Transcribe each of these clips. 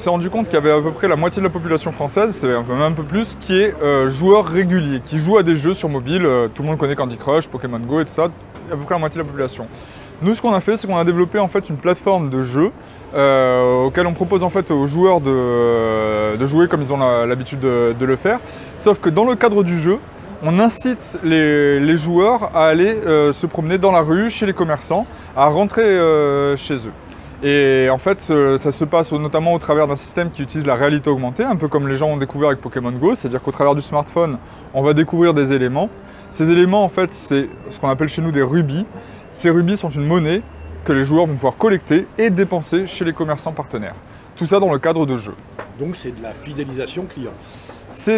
s'est rendu compte qu'il y avait à peu près la moitié de la population française, c'est même un peu plus, qui est joueur régulier, qui joue à des jeux sur mobile. Tout le monde connaît Candy Crush, Pokémon Go et tout ça, à peu près la moitié de la population. Nous, ce qu'on a fait, c'est qu'on a développé en fait une plateforme de jeu auquel on propose en fait aux joueurs de jouer comme ils ont l'habitude de le faire. Sauf que dans le cadre du jeu, on incite les joueurs à aller se promener dans la rue, chez les commerçants, à rentrer chez eux. Et en fait, ça se passe notamment au travers d'un système qui utilise la réalité augmentée, un peu comme les gens ont découvert avec Pokémon Go, c'est-à-dire qu'au travers du smartphone, on va découvrir des éléments. Ces éléments, en fait, c'est ce qu'on appelle chez nous des rubis. Ces rubis sont une monnaie que les joueurs vont pouvoir collecter et dépenser chez les commerçants partenaires. Tout ça dans le cadre de jeux. Donc c'est de la fidélisation client. Ça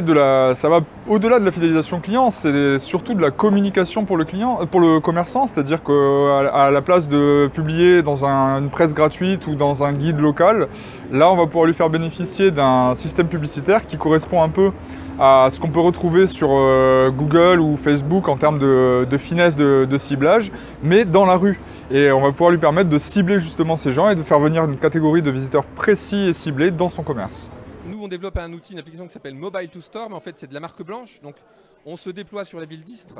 va au-delà de la fidélisation client, c'est surtout de la communication pour le commerçant, c'est-à-dire qu'à la place de publier dans une presse gratuite ou dans un guide local, là on va pouvoir lui faire bénéficier d'un système publicitaire qui correspond un peu à ce qu'on peut retrouver sur Google ou Facebook en termes de finesse de ciblage, mais dans la rue. Et on va pouvoir lui permettre de cibler justement ces gens et de faire venir une catégorie de visiteurs précis et ciblés dans son commerce. Nous, on développe un outil, une application qui s'appelle Mobile to Store, mais en fait, c'est de la marque blanche. Donc, on se déploie sur la ville d'Istres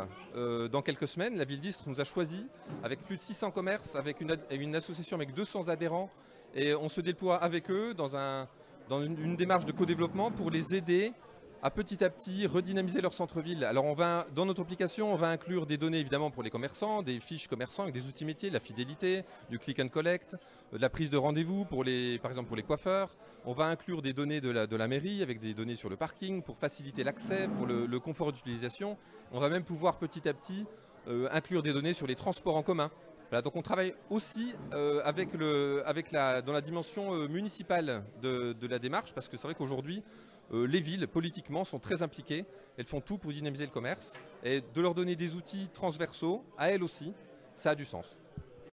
dans quelques semaines. La ville d'Istres nous a choisi avec plus de 600 commerces, avec une association avec 200 adhérents. Et on se déploie avec eux dans une démarche de co-développement pour les aider à petit redynamiser leur centre-ville. Alors dans notre application, on va inclure des données évidemment pour les commerçants, des fiches commerçants avec des outils métiers, la fidélité, du click and collect, de la prise de rendez-vous par exemple pour les coiffeurs. On va inclure des données de la mairie avec des données sur le parking pour faciliter l'accès, pour le confort d'utilisation. On va même pouvoir petit à petit inclure des données sur les transports en commun. Voilà, donc on travaille aussi dans la dimension municipale de la démarche, parce que c'est vrai qu'aujourd'hui, les villes, politiquement, sont très impliquées. Elles font tout pour dynamiser le commerce. Et de leur donner des outils transversaux, à elles aussi, ça a du sens.